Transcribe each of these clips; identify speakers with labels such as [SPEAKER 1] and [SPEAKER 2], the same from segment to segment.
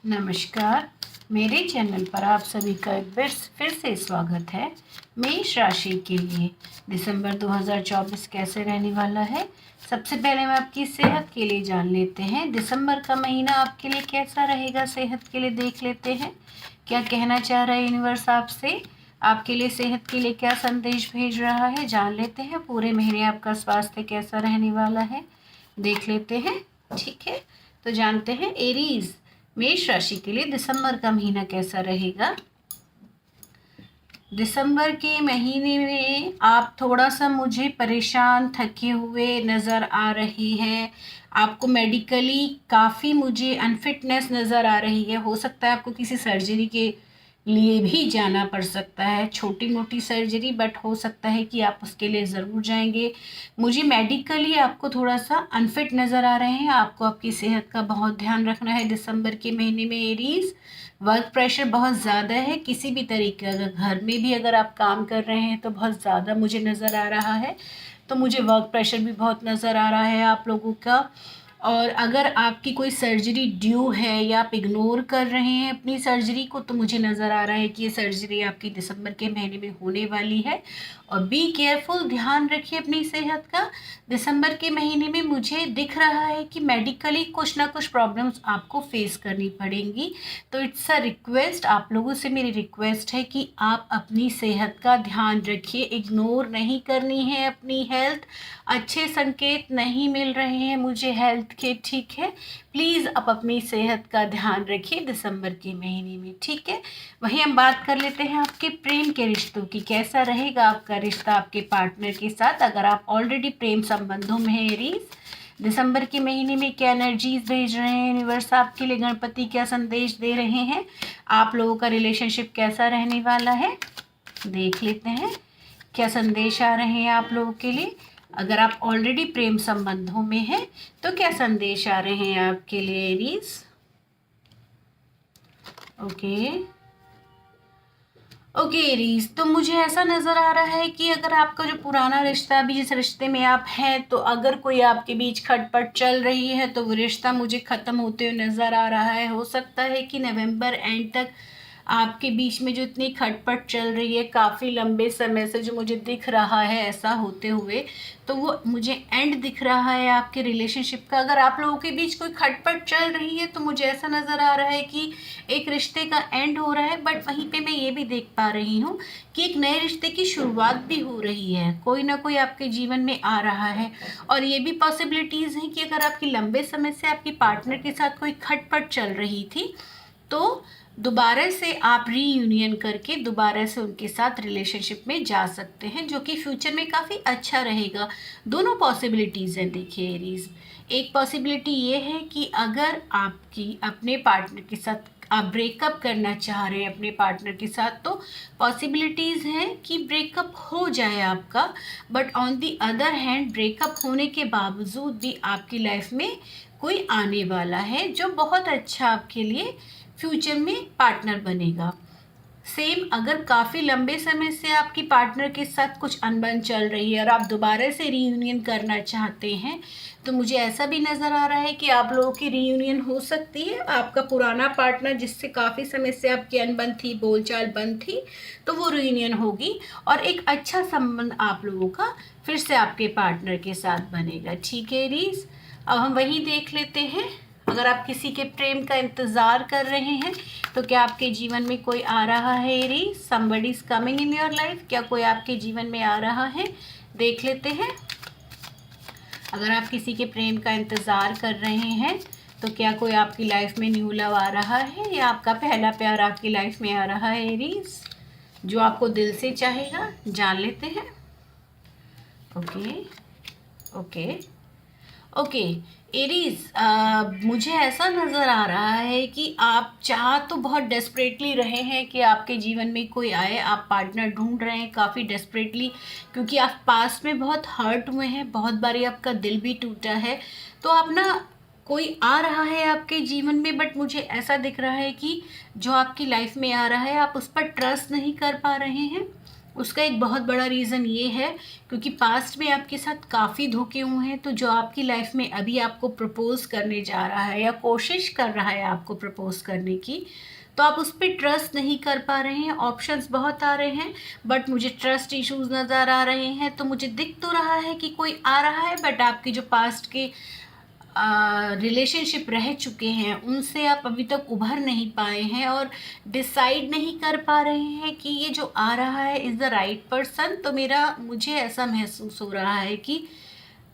[SPEAKER 1] नमस्कार। मेरे चैनल पर आप सभी का एक बार फिर से स्वागत है। मेष राशि के लिए दिसंबर 2024 कैसे रहने वाला है। सबसे पहले हम आपकी सेहत के लिए जान लेते हैं। दिसंबर का महीना आपके लिए कैसा रहेगा, सेहत के लिए देख लेते हैं। क्या कहना चाह रहा है यूनिवर्स आपसे, आपके लिए सेहत के लिए क्या संदेश भेज रहा है, जान लेते हैं। पूरे महीने आपका स्वास्थ्य कैसा रहने वाला है, देख लेते हैं। ठीक है, तो जानते हैं एरीज मेष राशि के लिए दिसंबर का महीना कैसा रहेगा। दिसंबर के महीने में आप थोड़ा सा मुझे परेशान, थके हुए नज़र आ रहे हैं। आपको मेडिकली काफ़ी मुझे अनफिटनेस नज़र आ रही है। हो सकता है आपको किसी सर्जरी के लिए भी जाना पड़ सकता है, छोटी मोटी सर्जरी, बट हो सकता है कि आप उसके लिए ज़रूर जाएंगे। मुझे मेडिकली आपको थोड़ा सा अनफिट नज़र आ रहे हैं। आपको आपकी सेहत का बहुत ध्यान रखना है दिसंबर के महीने में एरीज। वर्क प्रेशर बहुत ज़्यादा है किसी भी तरीके, अगर घर में भी अगर आप काम कर रहे हैं तो बहुत ज़्यादा मुझे नज़र आ रहा है। तो मुझे वर्क प्रेशर भी बहुत नज़र आ रहा है आप लोगों का। और अगर आपकी कोई सर्जरी ड्यू है या आप इग्नोर कर रहे हैं अपनी सर्जरी को, तो मुझे नज़र आ रहा है कि ये सर्जरी आपकी दिसंबर के महीने में होने वाली है। और बी केयरफुल, ध्यान रखिए अपनी सेहत का। दिसंबर के महीने में मुझे दिख रहा है कि मेडिकली कुछ ना कुछ प्रॉब्लम्स आपको फेस करनी पड़ेंगी। तो इट्स अ रिक्वेस्ट, आप लोगों से मेरी रिक्वेस्ट है कि आप अपनी सेहत का ध्यान रखिए। इग्नोर नहीं करनी है अपनी हेल्थ। अच्छे संकेत नहीं मिल रहे हैं मुझे हेल्थ के, ठीक है। प्लीज़ आप अपनी सेहत का ध्यान रखिए दिसंबर के महीने में, ठीक है। वहीं हम बात कर लेते हैं आपके प्रेम के रिश्तों की। कैसा रहेगा आपका रिश्ता आपके पार्टनर के साथ, अगर आप ऑलरेडी प्रेम संबंधों में हैं एरीज। दिसंबर के महीने में क्या एनर्जीज भेज रहे हैं यूनिवर्स आपके लिए, गणपति क्या संदेश दे रहे हैं, आप लोगों का रिलेशनशिप कैसा रहने वाला है, देख लेते हैं। क्या संदेश आ रहे हैं आप लोगों के लिए, अगर आप ऑलरेडी प्रेम संबंधों में हैं तो क्या संदेश आ रहे हैं आपके लिए एरीज। ओके एरीज, तो मुझे ऐसा नज़र आ रहा है कि अगर आपका जो पुराना रिश्ता, अभी जिस रिश्ते में आप हैं, तो अगर कोई आपके बीच खटपट चल रही है तो वो रिश्ता मुझे ख़त्म होते हुए नज़र आ रहा है। हो सकता है कि नवंबर एंड तक आपके बीच में जो इतनी खटपट चल रही है काफ़ी लंबे समय से, जो मुझे दिख रहा है ऐसा होते हुए, तो वो मुझे एंड दिख रहा है आपके रिलेशनशिप का। अगर आप लोगों के बीच कोई खटपट चल रही है तो मुझे ऐसा नज़र आ रहा है कि एक रिश्ते का एंड हो रहा है, बट वहीं पे मैं ये भी देख पा रही हूँ कि एक नए रिश्ते की शुरुआत भी हो रही है। कोई ना कोई आपके जीवन में आ रहा है। और ये भी पॉसिबिलिटीज़ हैं कि अगर आपकी लंबे समय से आपकी पार्टनर के साथ कोई खटपट चल रही थी, तो दोबारा से आप रीयूनियन करके दोबारा से उनके साथ रिलेशनशिप में जा सकते हैं, जो कि फ्यूचर में काफ़ी अच्छा रहेगा। दोनों पॉसिबिलिटीज़ हैं देखिए एरीज। एक पॉसिबिलिटी ये है कि अगर आपकी अपने पार्टनर के साथ आप ब्रेकअप करना चाह रहे हैं अपने पार्टनर के साथ, तो पॉसिबिलिटीज़ हैं कि ब्रेकअप हो जाए आपका। But on the other hand, breakup होने के बावजूद भी आपकी लाइफ में कोई आने वाला है जो बहुत अच्छा आपके लिए फ्यूचर में पार्टनर बनेगा। सेम अगर काफ़ी लंबे समय से आपकी पार्टनर के साथ कुछ अनबन चल रही है और आप दोबारा से रीयूनियन करना चाहते हैं, तो मुझे ऐसा भी नज़र आ रहा है कि आप लोगों की रीयूनियन हो सकती है। आपका पुराना पार्टनर जिससे काफ़ी समय से आपकी अनबन थी, बोलचाल बंद थी, तो वो रीयूनियन होगी और एक अच्छा संबंध आप लोगों का फिर से आपके पार्टनर के साथ बनेगा, ठीक है रीज। अब हम वही देख लेते हैं, अगर आप किसी के प्रेम का इंतज़ार कर रहे हैं तो क्या आपके जीवन में कोई आ रहा है Aries, somebody is coming in your life, क्या कोई आपके जीवन में आ रहा है, देख लेते हैं। अगर आप किसी के प्रेम का इंतज़ार कर रहे हैं तो क्या कोई आपकी लाइफ में न्यू लव आ रहा है, या आपका पहला प्यार आपकी लाइफ में आ रहा है एरीज, जो आपको दिल से चाहेगा, जान लेते हैं। ओके ओके ओके एरीज, मुझे ऐसा नज़र आ रहा है कि आप चाह तो बहुत डेस्परेटली रहे हैं कि आपके जीवन में कोई आए, आप पार्टनर ढूंढ रहे हैं काफ़ी डेस्परेटली, क्योंकि आप पास्ट में बहुत हर्ट हुए हैं, बहुत बारी आपका दिल भी टूटा है। तो आप ना, कोई आ रहा है आपके जीवन में, बट मुझे ऐसा दिख रहा है कि जो आपकी लाइफ में आ रहा है आप उस पर ट्रस्ट नहीं कर पा रहे हैं। उसका एक बहुत बड़ा रीज़न ये है क्योंकि पास्ट में आपके साथ काफ़ी धोखे हुए हैं, तो जो आपकी लाइफ में अभी आपको प्रपोज़ करने जा रहा है या कोशिश कर रहा है आपको प्रपोज़ करने की, तो आप उस पर ट्रस्ट नहीं कर पा रहे हैं। ऑप्शंस बहुत आ रहे हैं बट मुझे ट्रस्ट इश्यूज नज़र आ रहे हैं। तो मुझे दिख तो रहा है कि कोई आ रहा है बट आपकी जो पास्ट के रिलेशनशिप रह चुके हैं उनसे आप अभी तक उभर नहीं पाए हैं और डिसाइड नहीं कर पा रहे हैं कि ये जो आ रहा है इज़ द राइट पर्सन। तो मुझे ऐसा महसूस हो रहा है कि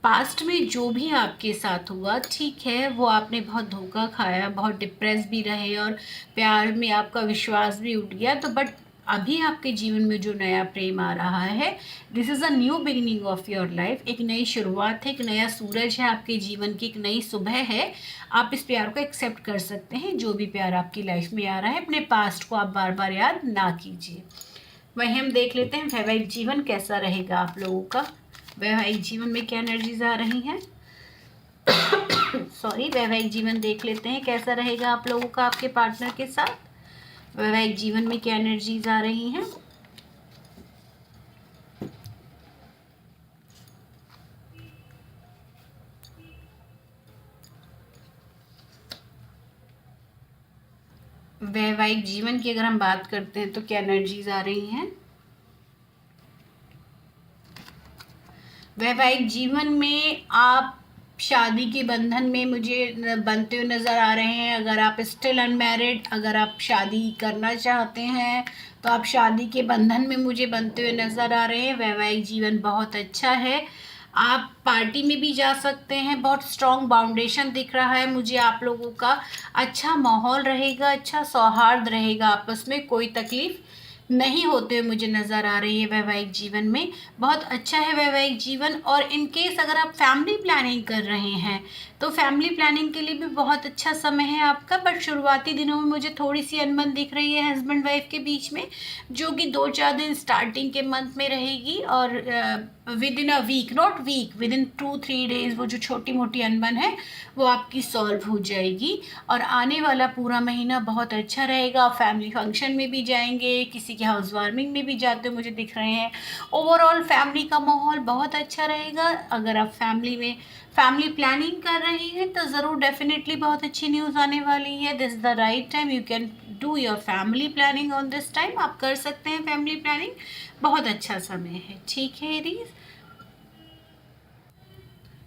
[SPEAKER 1] पास्ट में जो भी आपके साथ हुआ ठीक है, वो आपने बहुत धोखा खाया, बहुत डिप्रेस भी रहे और प्यार में आपका विश्वास भी उठ गया। तो बट अभी आपके जीवन में जो नया प्रेम आ रहा है, this is a new beginning of your life. एक नई शुरुआत है, एक नया सूरज है आपके जीवन की, एक नई सुबह है। आप इस प्यार को एक्सेप्ट कर सकते हैं। जो भी प्यार आपकी लाइफ में आ रहा है, अपने पास्ट को आप बार बार याद ना कीजिए। वहीं हम देख लेते हैं वैवाहिक जीवन कैसा रहेगा आप लोगों का। वैवाहिक जीवन में क्या एनर्जीज आ रही हैं सॉरी, वैवाहिक जीवन देख लेते हैं कैसा रहेगा आप लोगों का आपके पार्टनर के साथ। वैवाहिक जीवन में क्या एनर्जीज आ रही हैं। वैवाहिक जीवन की अगर हम बात करते हैं तो क्या एनर्जीज आ रही हैं। वैवाहिक जीवन में आप शादी के बंधन में मुझे बनते हुए नज़र आ रहे हैं। अगर आप स्टिल अनमैरिड, अगर आप शादी करना चाहते हैं तो आप शादी के बंधन में मुझे बनते हुए नज़र आ रहे हैं। वैवाहिक जीवन बहुत अच्छा है। आप पार्टी में भी जा सकते हैं। बहुत स्ट्रॉन्ग बाउंडेशन दिख रहा है मुझे आप लोगों का। अच्छा माहौल रहेगा, अच्छा सौहार्द रहेगा, आपस में कोई तकलीफ नहीं होते हुए मुझे नज़र आ रही है। वैवाहिक जीवन में बहुत अच्छा है वैवाहिक जीवन। और इन केस अगर आप फैमिली प्लानिंग कर रहे हैं तो फैमिली प्लानिंग के लिए भी बहुत अच्छा समय है आपका। बट शुरुआती दिनों में मुझे थोड़ी सी अनबन दिख रही है हस्बैंड वाइफ के बीच में, जो कि 2-4 दिन स्टार्टिंग के मंथ में रहेगी और within a week, not week, within 2-3 days वो जो छोटी मोटी अनबन है वो आपकी सॉल्व हो जाएगी। और आने वाला पूरा महीना बहुत अच्छा रहेगा। फैमिली फंक्शन में भी जाएंगे, किसी के हाउस वार्मिंग में भी जाते हुए मुझे दिख रहे हैं। ओवरऑल फैमिली का माहौल बहुत अच्छा रहेगा। अगर आप फैमिली प्लानिंग कर रहे हैं तो ज़रूर डेफिनेटली बहुत अच्छी न्यूज़ आने वाली है। This is the right time, you can do your family planning on this time. आप कर सकते हैं फैमिली प्लानिंग, बहुत अच्छा समय है। ठीक है एरीज,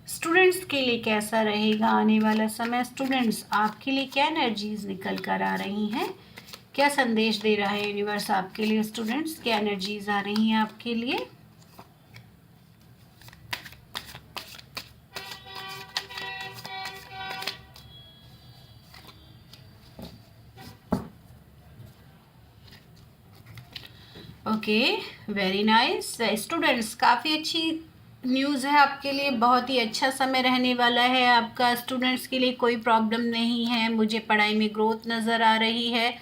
[SPEAKER 1] स्टूडेंट्स के लिए कैसा रहेगा आने वाला समय। स्टूडेंट्स आपके लिए क्या एनर्जीज निकल कर आ रही हैं, क्या संदेश दे रहा है यूनिवर्स आपके लिए। स्टूडेंट्स क्या एनर्जीज आ रही हैं आपके लिए। Okay, very nice. स्टूडेंट्स काफ़ी अच्छी न्यूज़ है आपके लिए, बहुत ही अच्छा समय रहने वाला है आपका। स्टूडेंट्स के लिए कोई प्रॉब्लम नहीं है, मुझे पढ़ाई में ग्रोथ नज़र आ रही है।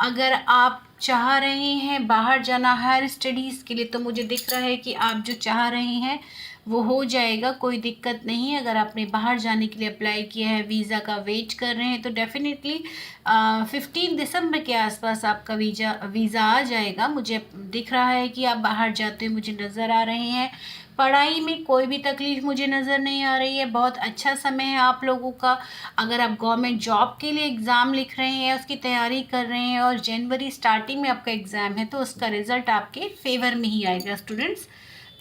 [SPEAKER 1] अगर आप चाह रहे हैं बाहर जाना हायर स्टडीज़ के लिए तो मुझे दिख रहा है कि आप जो चाह रहे हैं वो हो जाएगा, कोई दिक्कत नहीं। अगर आपने बाहर जाने के लिए अप्लाई किया है, वीज़ा का वेट कर रहे हैं तो डेफिनेटली 15 दिसंबर के आसपास आपका वीज़ा आ जाएगा। मुझे दिख रहा है कि आप बाहर जाते हुए मुझे नज़र आ रहे हैं। पढ़ाई में कोई भी तकलीफ़ मुझे नज़र नहीं आ रही है, बहुत अच्छा समय है आप लोगों का। अगर आप गवर्नमेंट जॉब के लिए एग्ज़ाम लिख रहे हैं, उसकी तैयारी कर रहे हैं और जनवरी स्टार्टिंग में आपका एग्ज़ाम है तो उसका रिज़ल्ट आपके फेवर में ही आएगा स्टूडेंट्स।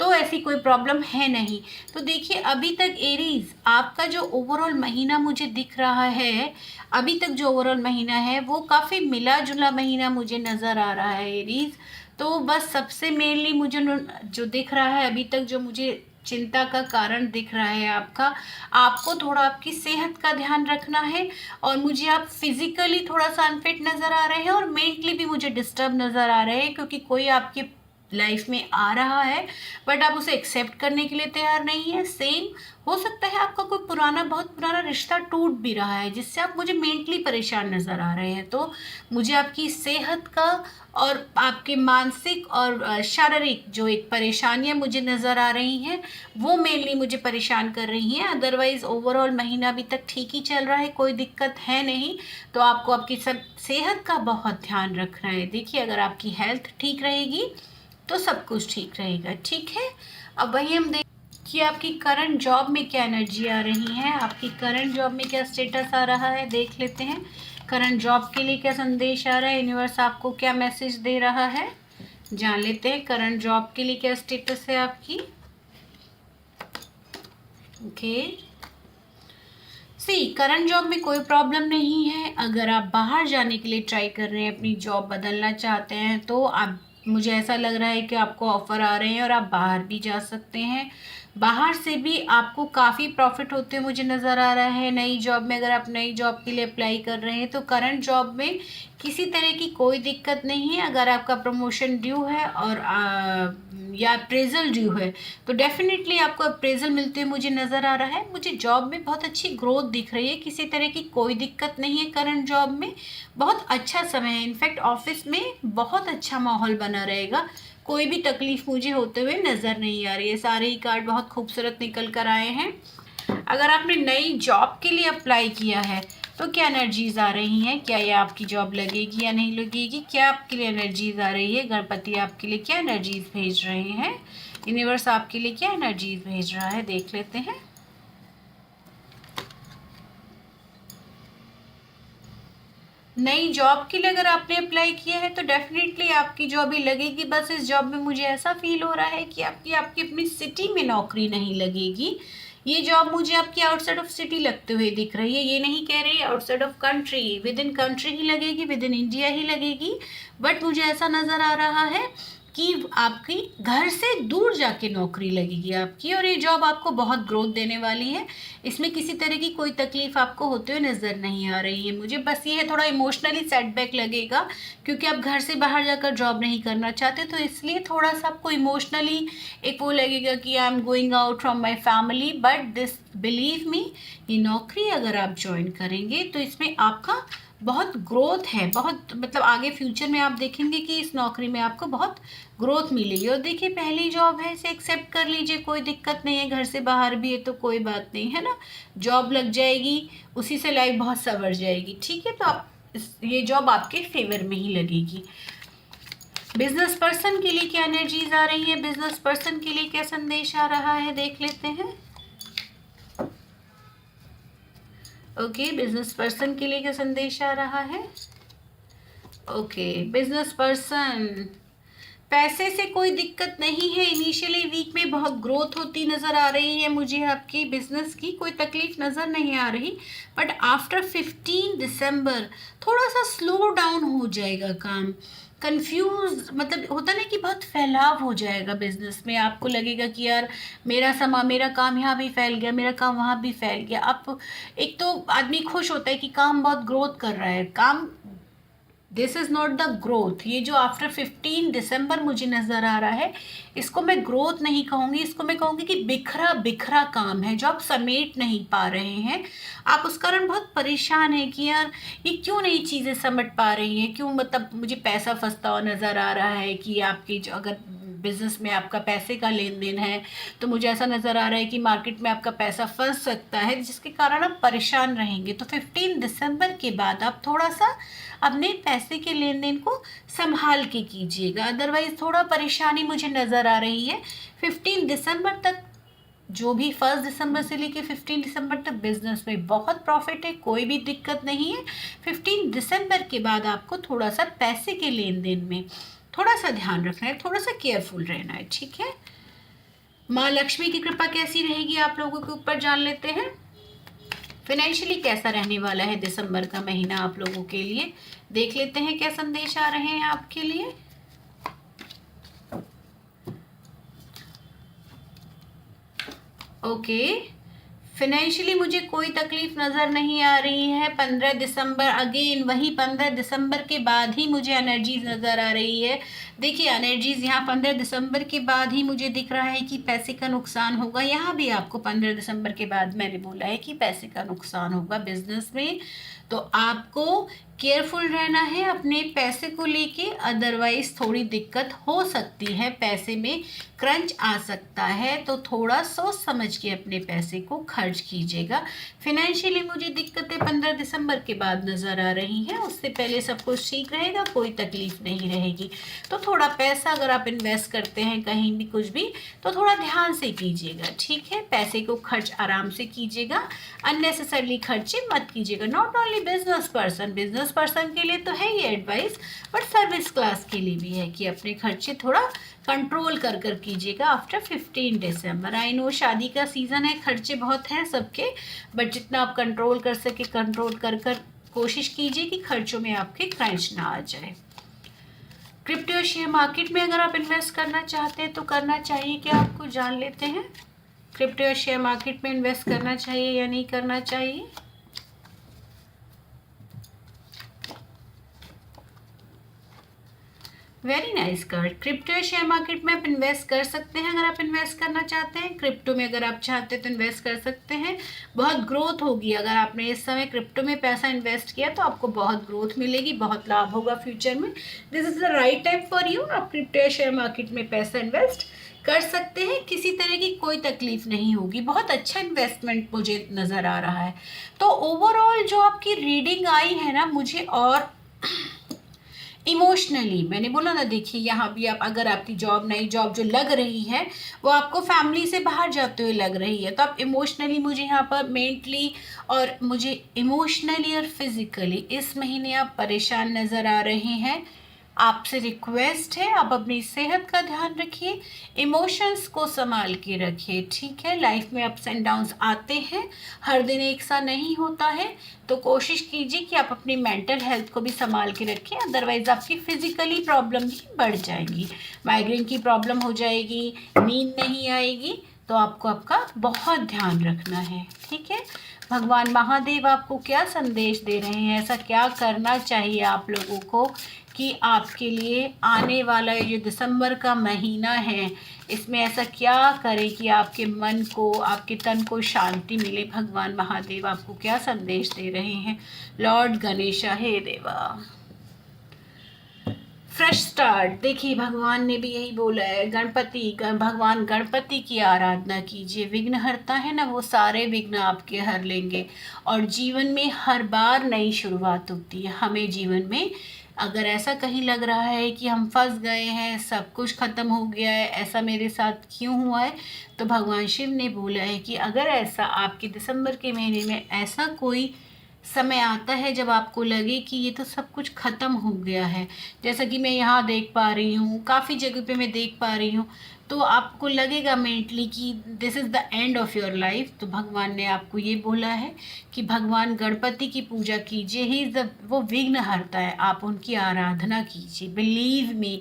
[SPEAKER 1] तो ऐसी कोई प्रॉब्लम है नहीं। तो देखिए अभी तक एरीज आपका जो ओवरऑल महीना मुझे दिख रहा है, अभी तक जो ओवरऑल महीना है वो काफ़ी मिला जुला महीना मुझे नज़र आ रहा है एरीज। तो बस सबसे मेनली मुझे जो दिख रहा है अभी तक, जो मुझे चिंता का कारण दिख रहा है आपको थोड़ा आपकी सेहत का ध्यान रखना है। और मुझे आप फिजिकली थोड़ा सा अनफिट नज़र आ रहे हैं और मेंटली भी मुझे डिस्टर्ब नज़र आ रहे हैं, क्योंकि कोई आपकी लाइफ में आ रहा है बट आप उसे एक्सेप्ट करने के लिए तैयार नहीं है। सेम हो सकता है आपका कोई बहुत पुराना रिश्ता टूट भी रहा है जिससे आप मुझे मेंटली परेशान नज़र आ रहे हैं। तो मुझे आपकी सेहत का और आपके मानसिक और शारीरिक जो एक परेशानियां मुझे नज़र आ रही हैं वो मेनली मुझे परेशान कर रही हैं। अदरवाइज़ ओवरऑल महीना अभी तक ठीक ही चल रहा है, कोई दिक्कत है नहीं। तो आपको आपकी सब सेहत का बहुत ध्यान रखना है। देखिए अगर आपकी हेल्थ ठीक रहेगी तो सब कुछ ठीक रहेगा। ठीक है, अब वही हम देख कि आपकी करंट जॉब में क्या एनर्जी आ रही है, आपकी करंट जॉब में क्या स्टेटस आ रहा है, देख लेते हैं। करंट जॉब के लिए क्या संदेश आ रहा है, यूनिवर्स आपको क्या मैसेज दे रहा है, जान लेते हैं। करंट जॉब के लिए क्या स्टेटस है आपकी। ओके, सी करंट जॉब में कोई प्रॉब्लम नहीं है। अगर आप बाहर जाने के लिए ट्राई कर रहे हैं, अपनी जॉब बदलना चाहते हैं, तो आप, मुझे ऐसा लग रहा है कि आपको ऑफ़र आ रहे हैं और आप बाहर भी जा सकते हैं। बाहर से भी आपको काफ़ी प्रॉफिट होते हुए मुझे नज़र आ रहा है। नई जॉब में अगर आप नई जॉब के लिए अप्लाई कर रहे हैं, तो करंट जॉब में किसी तरह की कोई दिक्कत नहीं है। अगर आपका प्रमोशन ड्यू है और या अप्रेजल ड्यू है, तो डेफिनेटली आपको अप्रेजल मिलते हुए मुझे नज़र आ रहा है। मुझे जॉब में बहुत अच्छी ग्रोथ दिख रही है, किसी तरह की कोई दिक्कत नहीं है। करंट जॉब में बहुत अच्छा समय है, इनफैक्ट ऑफिस में बहुत अच्छा माहौल बना रहेगा। कोई भी तकलीफ मुझे होते हुए नज़र नहीं आ रही है। सारे ही कार्ड बहुत खूबसूरत निकल कर आए हैं। अगर आपने नई जॉब के लिए अप्लाई किया है, तो क्या एनर्जीज आ रही हैं, क्या ये आपकी जॉब लगेगी या नहीं लगेगी, क्या आपके लिए एनर्जीज आ रही है, गणपति आपके लिए क्या एनर्जीज भेज रहे हैं, यूनिवर्स आपके लिए क्या एनर्जीज भेज रहा है, देख लेते हैं। नई जॉब के लिए अगर आपने अप्लाई किया है, तो डेफिनेटली आपकी जॉब ही लगेगी। बस इस जॉब में मुझे ऐसा फील हो रहा है कि आपकी अपनी सिटी में नौकरी नहीं लगेगी। ये जॉब मुझे आपकी आउटसाइड ऑफ सिटी लगते हुए दिख रही है। ये नहीं कह रही outside of country, within country ही लगेगी, विद इन इंडिया ही लगेगी। बट मुझे ऐसा नज़र आ रहा है कि आपकी घर से दूर जाके नौकरी लगेगी आपकी, और ये जॉब आपको बहुत ग्रोथ देने वाली है। इसमें किसी तरह की कोई तकलीफ आपको होते हुए नज़र नहीं आ रही है मुझे। बस ये है, थोड़ा इमोशनली सेटबैक लगेगा, क्योंकि आप घर से बाहर जाकर जॉब नहीं करना चाहते, तो इसलिए थोड़ा सा आपको इमोशनली एक वो लगेगा कि I am going out from my family. But this, believe me, ये नौकरी अगर आप ज्वाइन करेंगे, तो इसमें आपका बहुत ग्रोथ है, बहुत मतलब आगे फ्यूचर में आप देखेंगे कि इस नौकरी में आपको बहुत ग्रोथ मिलेगी। और देखिए, पहली जॉब है, इसे एक्सेप्ट कर लीजिए, कोई दिक्कत नहीं है। घर से बाहर भी है तो कोई बात नहीं है ना, जॉब लग जाएगी, उसी से लाइफ बहुत संवर जाएगी। ठीक है, तो आप ये जॉब आपके फेवर में ही लगेगी। बिजनेस पर्सन के लिए क्या एनर्जीज आ रही है, बिजनेस पर्सन के लिए क्या संदेश आ रहा है, देख लेते हैं। ओके, बिजनेस पर्सन के लिए क्या संदेश आ रहा है। ओके, बिजनेस पर्सन, पैसे से कोई दिक्कत नहीं है। इनिशियली वीक में बहुत ग्रोथ होती नज़र आ रही है मुझे, आपकी बिजनेस की कोई तकलीफ नज़र नहीं आ रही। बट आफ्टर 15 दिसंबर थोड़ा सा स्लो डाउन हो जाएगा काम। कंफ्यूज, मतलब होता ना कि बहुत फैलाव हो जाएगा बिजनेस में। आपको लगेगा कि यार मेरा काम यहाँ भी फैल गया, मेरा काम वहाँ भी फैल गया। आप, एक तो आदमी खुश होता है कि काम बहुत ग्रोथ कर रहा है, काम, this is not the growth. ये जो आफ्टर 15 दिसंबर मुझे नज़र आ रहा है, इसको मैं ग्रोथ नहीं कहूँगी, इसको मैं कहूँगी कि बिखरा बिखरा काम है जो आप समेट नहीं पा रहे हैं। आप उस कारण बहुत परेशान हैं कि यार ये क्यों नहीं चीज़ें समझ पा रही हैं, क्यों, मतलब मुझे पैसा फंसता हुआ नज़र आ रहा है। कि आपकी जो, अगर बिज़नेस में आपका पैसे का लेन देन है, तो मुझे ऐसा नज़र आ रहा है कि मार्केट में आपका पैसा फंस सकता है, जिसके कारण आप परेशान रहेंगे। तो 15 दिसंबर के बाद आप थोड़ा सा अपने पैसे के लेन देन को संभाल के कीजिएगा, अदरवाइज थोड़ा परेशानी मुझे नज़र आ रही है। 15 दिसंबर तक, जो भी 1 दिसंबर से लेके 15 दिसंबर तक बिजनेस में बहुत प्रॉफिट है, कोई भी दिक्कत नहीं है। 15 दिसंबर के बाद आपको थोड़ा सा पैसे के लेन देन में थोड़ा सा ध्यान रखना है, थोड़ा सा केयरफुल रहना है। ठीक है, माँ लक्ष्मी की कृपा कैसी रहेगी आप लोगों के ऊपर, जान लेते हैं। फाइनेंशियली कैसा रहने वाला है दिसंबर का महीना आप लोगों के लिए, देख लेते हैं क्या संदेश आ रहे हैं आपके लिए। ओके, फाइनेंशियली मुझे कोई तकलीफ नज़र नहीं आ रही है। 15 दिसंबर, अगेन वही 15 दिसंबर के बाद ही मुझे एनर्जीज नज़र आ रही है। देखिए, एनर्जीज यहाँ 15 दिसंबर के बाद ही मुझे दिख रहा है कि पैसे का नुकसान होगा। यहाँ भी आपको 15 दिसंबर के बाद मैंने बोला है कि पैसे का नुकसान होगा बिजनेस में। तो आपको केयरफुल रहना है अपने पैसे को लेके, अदरवाइज थोड़ी दिक्कत हो सकती है, पैसे में क्रंच आ सकता है, तो थोड़ा सोच समझ के अपने पैसे को खर्च कीजिएगा। फिनेंशियली मुझे दिक्कतें 15 दिसंबर के बाद नज़र आ रही हैं, उससे पहले सब कुछ ठीक रहेगा, कोई तकलीफ नहीं रहेगी। तो थोड़ा पैसा अगर आप इन्वेस्ट करते हैं कहीं भी कुछ भी, तो थोड़ा ध्यान से कीजिएगा, ठीक है। पैसे को खर्च आराम से कीजिएगा, अननेसेसरली खर्चे मत कीजिएगा। नॉट ओनली बिजनेस पर्सन के लिए तो है ये एडवाइस, बट सर्विस क्लास के लिए भी है कि अपने खर्चे थोड़ा कंट्रोल कर कीजिएगा आफ्टर 15 दिसंबर। आई नो शादी का सीज़न है, खर्चे बहुत हैं सबके, बट जितना आप कंट्रोल कर सके कंट्रोल कर कोशिश कीजिए कि खर्चों में आपके क्रंच ना आ जाए। क्रिप्टो शेयर मार्केट में अगर आप इन्वेस्ट करना चाहते हैं तो करना चाहिए क्या आपको, जान लेते हैं। क्रिप्टो शेयर मार्केट में इन्वेस्ट करना चाहिए या नहीं करना चाहिए। Very nice card. Crypto share market में आप इन्वेस्ट कर सकते हैं अगर आप इन्वेस्ट करना चाहते हैं। क्रिप्टो में अगर आप चाहते हैं तो इन्वेस्ट कर सकते हैं, बहुत ग्रोथ होगी। अगर आपने इस समय क्रिप्टो में पैसा इन्वेस्ट किया तो आपको बहुत ग्रोथ मिलेगी, बहुत लाभ होगा फ्यूचर में। This is the right time for you. आप क्रिप्टो शेयर मार्केट में पैसा इन्वेस्ट कर सकते हैं, किसी तरह की कोई तकलीफ नहीं होगी। बहुत अच्छा इन्वेस्टमेंट मुझे नज़र आ रहा है। तो ओवरऑल जो आपकी रीडिंग आई है ना मुझे, और इमोशनली मैंने बोला ना, देखिए यहाँ भी आप, अगर आपकी जॉब, नई जॉब जो लग रही है वो आपको फैमिली से बाहर जाते हुए लग रही है, तो आप इमोशनली, मुझे यहाँ पर मेंटली और मुझे इमोशनली और फिज़िकली इस महीने आप परेशान नज़र आ रहे हैं। आपसे रिक्वेस्ट है आप अपनी सेहत का ध्यान रखिए, इमोशंस को संभाल के रखिए, ठीक है। लाइफ में अप्स एंड डाउन्स आते हैं, हर दिन एक सा नहीं होता है, तो कोशिश कीजिए कि आप अपनी मेंटल हेल्थ को भी संभाल के रखें, अदरवाइज़ आपकी फिज़िकली प्रॉब्लम भी बढ़ जाएंगी। माइग्रेन की प्रॉब्लम हो जाएगी, नींद नहीं आएगी, तो आपको आपका बहुत ध्यान रखना है, ठीक है। भगवान महादेव आपको क्या संदेश दे रहे हैं, ऐसा क्या करना चाहिए आप लोगों को कि आपके लिए आने वाला ये दिसंबर का महीना है, इसमें ऐसा क्या करें कि आपके मन को, आपके तन को शांति मिले। भगवान महादेव आपको क्या संदेश दे रहे हैं। लॉर्ड गणेशा, हे देवा। फ्रेश स्टार्ट, देखिए भगवान ने भी यही बोला है, भगवान गणपति की आराधना कीजिए। विघ्नहर्ता है ना, वो सारे विघ्न आपके हर लेंगे। और जीवन में हर बार नई शुरुआत होती है। हमें जीवन में अगर ऐसा कहीं लग रहा है कि हम फंस गए हैं, सब कुछ ख़त्म हो गया है, ऐसा मेरे साथ क्यों हुआ है, तो भगवान शिव ने बोला है कि अगर ऐसा आपके दिसंबर के महीने में ऐसा कोई समय आता है जब आपको लगे कि ये तो सब कुछ ख़त्म हो गया है, जैसा कि मैं यहाँ देख पा रही हूँ, काफ़ी जगह पे मैं देख पा रही हूँ, तो आपको लगेगा मेंटली कि this is the end of your life, तो भगवान ने आपको ये बोला है कि भगवान गणपति की पूजा कीजिए। ही इज़ द, वो विघ्न हरता है, आप उनकी आराधना कीजिए। बिलीव मी,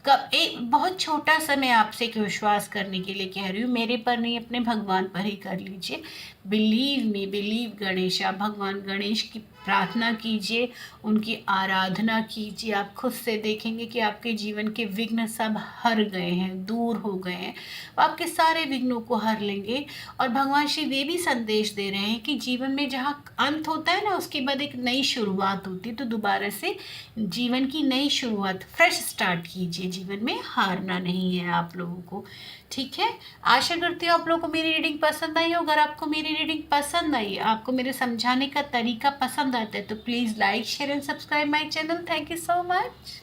[SPEAKER 1] कब एक बहुत छोटा सा मैं आपसे एक विश्वास करने के लिए कह रही हूँ, मेरे पर नहीं, अपने भगवान पर ही कर लीजिए। बिलीव मी, बिलीव गणेशा, भगवान गणेश की प्रार्थना कीजिए, उनकी आराधना कीजिए। आप खुद से देखेंगे कि आपके जीवन के विघ्न सब हर गए हैं, दूर हो गए हैं, आपके सारे विघ्नों को हर लेंगे। और भगवान शिव ये भी संदेश दे रहे हैं कि जीवन में जहाँ अंत होता है ना, उसके बाद एक नई शुरुआत होती है, तो दोबारा से जीवन की नई शुरुआत, फ्रेश स्टार्ट कीजिए। जीवन में हारना नहीं है आप लोगों को, ठीक है। आशा करती हूँ आप लोगों को मेरी रीडिंग पसंद आई हो। अगर आपको मेरी रीडिंग पसंद आई, आपको मेरे समझाने का तरीका पसंद आता है, तो please like, share and subscribe my channel. Thank you so much.